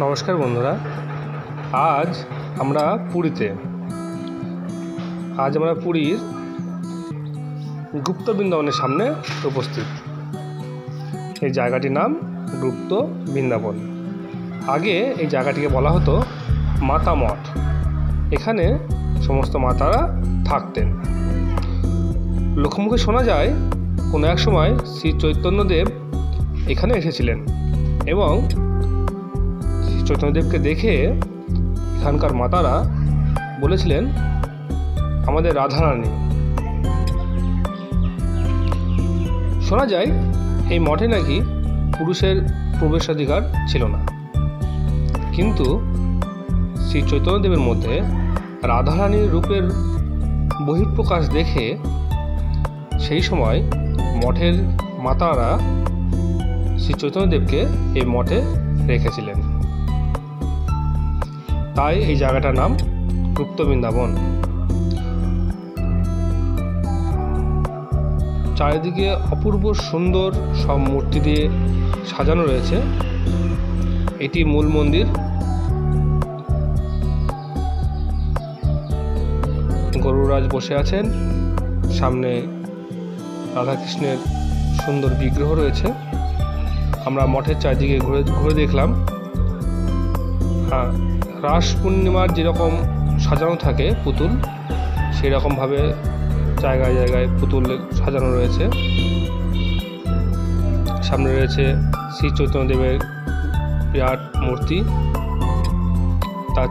নমস্কার বন্ধুরা, আজ আমরা পুরীর গুপ্ত বৃন্দাবনের সামনে উপস্থিত। এই জায়গাটির নাম গুপ্ত বৃন্দাবন। আগে এই জায়গাটিকে বলা হতো মাতা মঠ। এখানে সমস্ত মাতারা থাকতেন। লোকমুখে শোনা যায় কোনো এক সময় শ্রী চৈতন্যদেব এখানে এসেছিলেন এবং শ্রী চৈতন্যদেবকে দেখে এখানকার মাতারা বলেছিলেন, আমাদের রাধারানী। শোনা যায় এই মঠে নাকি পুরুষের প্রবেশাধিকার ছিল না, কিন্তু শ্রী চৈতন্যদেবের মধ্যে রাধারানীর রূপের বহিঃপ্রকাশ দেখে সেই সময় মঠের মাতারা শ্রী চৈতন্যদেবকে এই মঠে রেখেছিলেন। তাই এই জায়গাটার নাম গুপ্ত বৃন্দাবন। চারিদিকে অপূর্ব সুন্দর সব মূর্তি দিয়ে সাজানো রয়েছে। এটি মূল মন্দির। গরুরাজ বসে আছেন, সামনে রাধাকৃষ্ণের সুন্দর বিগ্রহ রয়েছে। আমরা মঠের চারিদিকে ঘুরে দেখলাম। রাস পূর্ণিমার যেরকম সাজানো থাকে পুতুল, সেই রকমভাবে জায়গায় জায়গায় পুতুল সাজানো রয়েছে। সামনে রয়েছে শ্রী চৈতন্যদেবের বিরাট মূর্তি। তার